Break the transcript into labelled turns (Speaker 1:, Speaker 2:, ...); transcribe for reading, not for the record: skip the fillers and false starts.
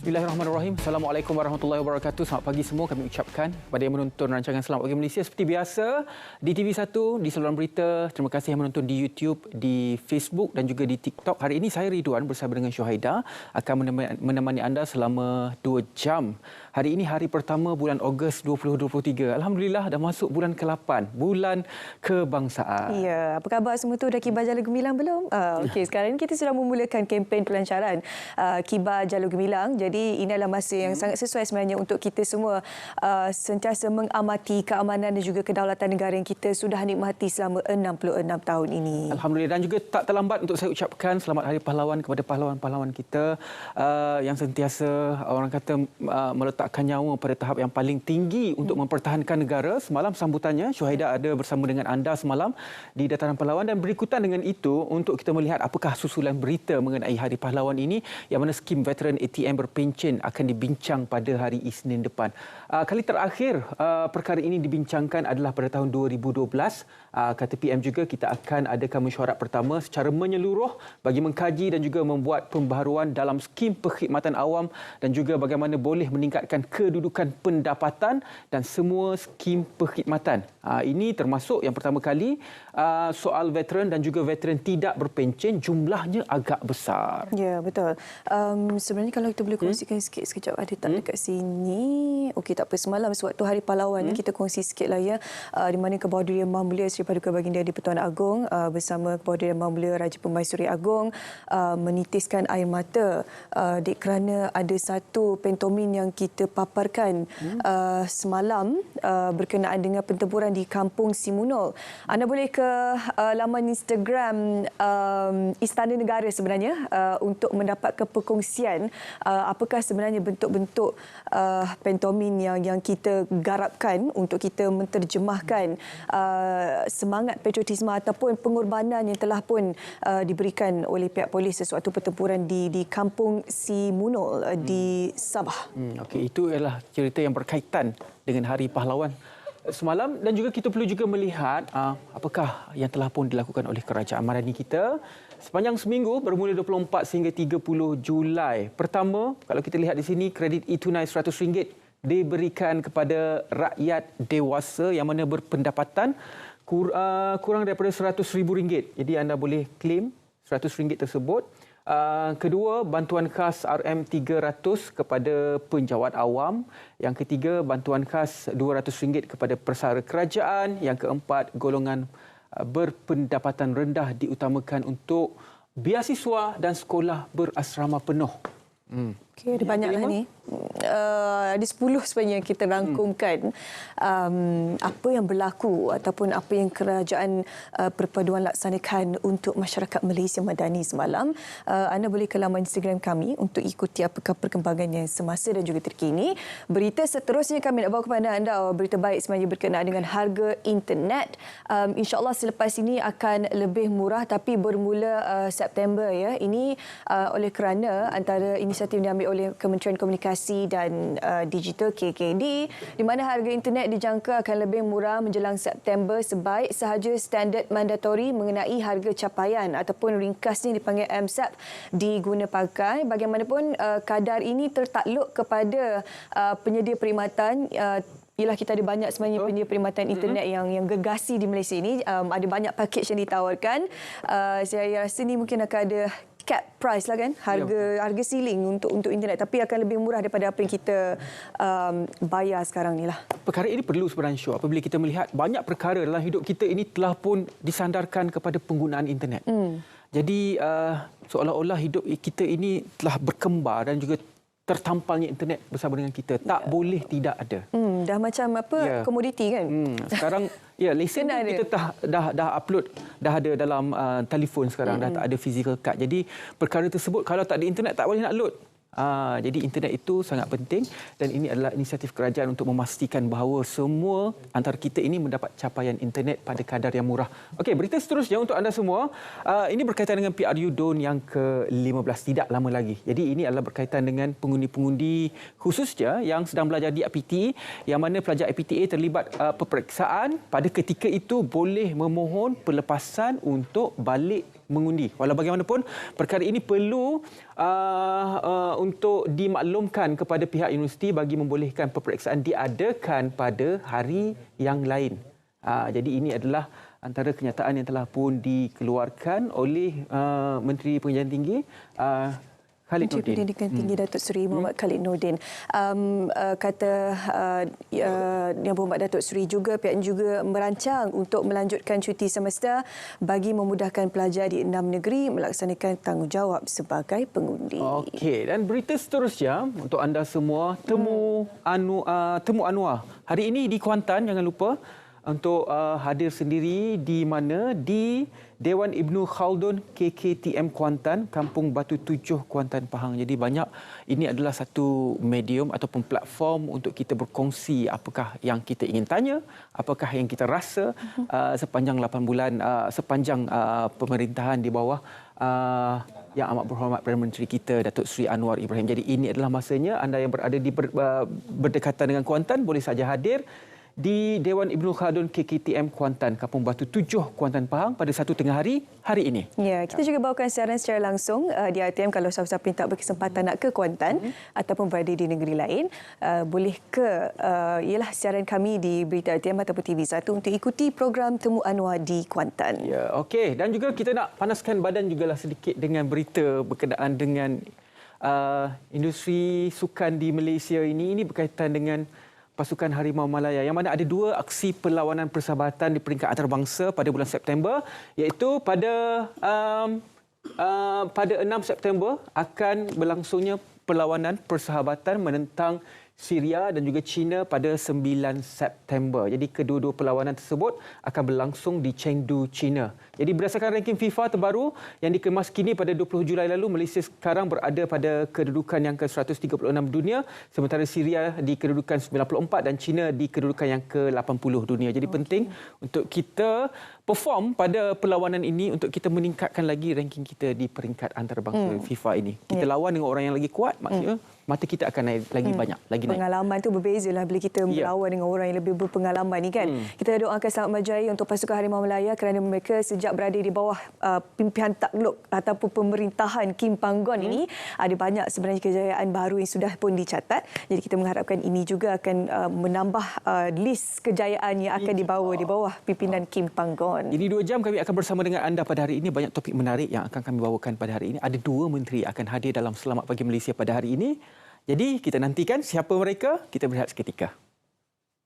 Speaker 1: Bismillahirrahmanirrahim. Assalamualaikum warahmatullahi wabarakatuh. Selamat pagi semua kami ucapkan kepada yang menonton rancangan Selamat Pagi Malaysia seperti biasa di TV1, di saluran berita. Terima kasih yang menonton di YouTube, di Facebook dan juga di TikTok. Hari ini saya Ridwan bersama dengan Syuhaida akan menemani anda selama 2 jam. Hari ini hari pertama bulan Ogos 2023. Alhamdulillah dah masuk bulan ke-8, bulan kebangsaan.
Speaker 2: Ya, apa khabar semua tu? Dah kibar Jalur Gemilang belum? Okey, sekarang ini kita sudah memulakan kempen pelancaran kibar Jalur Gemilang. Jadi ini adalah masa yang sangat sesuai sebenarnya untuk kita semua sentiasa mengamati keamanan dan juga kedaulatan negara yang kita sudah nikmati selama 66 tahun ini.
Speaker 1: Alhamdulillah, dan juga tak terlambat untuk saya ucapkan Selamat Hari Pahlawan kepada pahlawan-pahlawan kita yang sentiasa orang kata meletakkan nyawa pada tahap yang paling tinggi untuk mempertahankan negara. Semalam sambutannya Syuhaida ada bersama dengan anda semalam di Dataran Pahlawan, dan berikutan dengan itu untuk kita melihat apakah susulan berita mengenai Hari Pahlawan ini, yang mana skim veteran ATM berpencen akan dibincang pada hari Isnin depan. Kali terakhir perkara ini dibincangkan adalah pada tahun 2012. Kata PM juga kita akan adakan mesyuarat pertama secara menyeluruh bagi mengkaji dan juga membuat pembaharuan dalam skim perkhidmatan awam dan juga bagaimana boleh meningkatkan kedudukan pendapatan dan semua skim perkhidmatan. Ini termasuk yang pertama kali soal veteran dan juga veteran tidak berpencen, jumlahnya agak besar.
Speaker 2: Ya, betul. Sebenarnya kalau kita boleh kongsikan sikit sekejap, ada tak dekat sini? Okey, tak apa. Semalam sewaktu Hari Pahlawan kita kongsi sikitlah ya, di mana Kebahagiaan Yang Maha Mulia Seri Paduka Baginda di-Pertuan Agong bersama Kebahagiaan Yang Maha Mulia Raja Permaisuri Agong menitiskan air mata kerana ada satu pentomin yang kita paparkan semalam berkenaan dengan pertempuran di Kampung Simunul. Anda boleh ke laman Instagram Istana Negara sebenarnya untuk mendapatkan perkongsian apakah sebenarnya bentuk-bentuk pentomin yang kita garapkan untuk kita menterjemahkan semangat patriotisme ataupun pengorbanan yang telah pun diberikan oleh pihak polis sesuatu pertempuran di Kampung Simunul di Sabah.
Speaker 1: Okey, itu adalah cerita yang berkaitan dengan Hari Pahlawan semalam, dan juga kita perlu juga melihat apakah yang telah pun dilakukan oleh kerajaan Madani kita sepanjang seminggu bermula 24 sehingga 30 Julai. Pertama, kalau kita lihat di sini, kredit e-tunai RM100 diberikan kepada rakyat dewasa yang mana berpendapatan kurang daripada RM100,000. Jadi anda boleh claim RM100 tersebut. Kedua, bantuan khas RM300 kepada penjawat awam. Yang ketiga, bantuan khas RM200 kepada persara kerajaan. Yang keempat, golongan berpendapatan rendah diutamakan untuk beasiswa dan sekolah berasrama penuh.
Speaker 2: Okey, ada banyaklah ni. Ada 10 sebenarnya yang kita rangkumkan apa yang berlaku ataupun apa yang kerajaan perpaduan laksanakan untuk masyarakat Malaysia Madani semalam. Anda boleh ke laman Instagram kami untuk ikuti apakah perkembangannya semasa dan juga terkini. Berita seterusnya kami nak bawa kepada anda berita baik sebenarnya berkenaan dengan harga internet. InsyaAllah selepas ini akan lebih murah, tapi bermula September ya. Ini oleh kerana antara inisiatif yang diambil oleh Kementerian Komunikasi dan Digital KKD, di mana harga internet dijangka akan lebih murah menjelang September sebaik sahaja standard mandatori mengenai harga capaian ataupun ringkasnya dipanggil MSAP diguna pakai. Bagaimanapun kadar ini tertakluk kepada penyedia perkhidmatan. Ialah kita ada banyak sebenarnya penyedia perkhidmatan internet yang gergasi di Malaysia ini. Ada banyak pakej yang ditawarkan. Saya rasa ni mungkin akan ada cap price lah kan, harga ceiling untuk internet, tapi akan lebih murah daripada apa yang kita bayar sekarang ni lah.
Speaker 1: Perkara ini perlu sebenarnya, Syuk, apabila kita melihat banyak perkara dalam hidup kita ini telah pun disandarkan kepada penggunaan internet. Jadi seolah-olah hidup kita ini telah berkembar dan juga tertampalnya internet bersama dengan kita. Tak boleh tidak ada.
Speaker 2: Dah macam apa, komoditi kan?
Speaker 1: Sekarang lesen kita dah upload, dah ada dalam telefon sekarang, dah tak ada physical card. Jadi perkara tersebut kalau tak ada internet tak boleh nak load. Jadi internet itu sangat penting, dan ini adalah inisiatif kerajaan untuk memastikan bahawa semua antara kita ini mendapat capaian internet pada kadar yang murah. Okey, berita seterusnya untuk anda semua. Ini berkaitan dengan PRU DUN yang ke-15, tidak lama lagi. Jadi ini adalah berkaitan dengan pengundi-pengundi khususnya yang sedang belajar di IPTA, yang mana pelajar IPTA terlibat peperiksaan. Pada ketika itu boleh memohon pelepasan untuk balik mengundi. Walau bagaimanapun, perkara ini perlu untuk dimaklumkan kepada pihak universiti bagi membolehkan peperiksaan diadakan pada hari yang lain. Jadi ini adalah antara kenyataan yang telah pun dikeluarkan oleh Menteri Pengajian Tinggi Khalid
Speaker 2: Menteri
Speaker 1: Nordin.
Speaker 2: Pendidikan Tinggi Datuk Seri Muhammad Khalid Nordin. Kata Yang Berhormat Datuk Seri juga, pihaknya juga merancang untuk melanjutkan cuti semesta bagi memudahkan pelajar di 6 negeri melaksanakan tanggungjawab sebagai pengundi.
Speaker 1: Okey, dan berita seterusnya untuk anda semua, Temu Anwar. Hari ini di Kuantan, jangan lupa untuk hadir sendiri di mana? Di Dewan Ibnu Khaldun KKTM Kuantan, Kampung Batu 7 Kuantan Pahang. Jadi banyak, ini adalah satu medium ataupun platform untuk kita berkongsi apakah yang kita ingin tanya, apakah yang kita rasa sepanjang 8 bulan sepanjang pemerintahan di bawah Yang Amat Berhormat Perdana Menteri kita Datuk Seri Anwar Ibrahim. Jadi ini adalah masanya anda yang berada di berdekatan dengan Kuantan boleh saja hadir di Dewan Ibnu Khaldun KKTM Kuantan, Kampung Batu 7 Kuantan Pahang pada 1 tengah hari ini.
Speaker 2: Ya, kita juga bawakan siaran secara langsung di RTM kalau siapa-siapa yang tak berkesempatan nak ke Kuantan ataupun berada di negeri lain, boleh ke ialah siaran kami di Berita RTM ataupun TV1 untuk ikuti program Temu Anwar di Kuantan.
Speaker 1: Ya, okey, dan juga kita nak panaskan badan jugalah sedikit dengan berita berkenaan dengan industri sukan di Malaysia ini berkaitan dengan Pasukan Harimau Malaya yang mana ada 2 aksi perlawanan persahabatan di peringkat antarabangsa pada bulan September, iaitu pada 6 September akan berlangsungnya perlawanan persahabatan menentang Syria dan juga China pada 9 September. Jadi kedua-dua perlawanan tersebut akan berlangsung di Chengdu, China. Jadi berdasarkan ranking FIFA terbaru yang dikemas kini pada 20 Julai lalu, Malaysia sekarang berada pada kedudukan yang ke-136 dunia, sementara Syria di kedudukan 94 dan China di kedudukan yang ke-80 dunia. Jadi penting untuk kita perform pada perlawanan ini untuk kita meningkatkan lagi ranking kita di peringkat antarabangsa FIFA ini. Kita lawan dengan orang yang lagi kuat, maksudnya mata kita akan naik lagi banyak, lagi naik.
Speaker 2: Pengalaman tu berbezalah bila kita berlawan dengan orang yang lebih berpengalaman ni kan. Kita doakan selamat berjaya untuk pasukan Harimau Malaya kerana mereka sejak berada di bawah pimpinan takluk ataupun pemerintahan Kim Panggon ini ada banyak sebenarnya kejayaan baru yang sudah pun dicatat. Jadi kita mengharapkan ini juga akan menambah list kejayaan yang akan dibawa di bawah pimpinan Kim Panggon.
Speaker 1: Ini 2 jam kami akan bersama dengan anda pada hari ini. Banyak topik menarik yang akan kami bawakan pada hari ini. Ada 2 menteri akan hadir dalam Selamat Pagi Malaysia pada hari ini. Jadi kita nantikan siapa mereka, kita berehat seketika.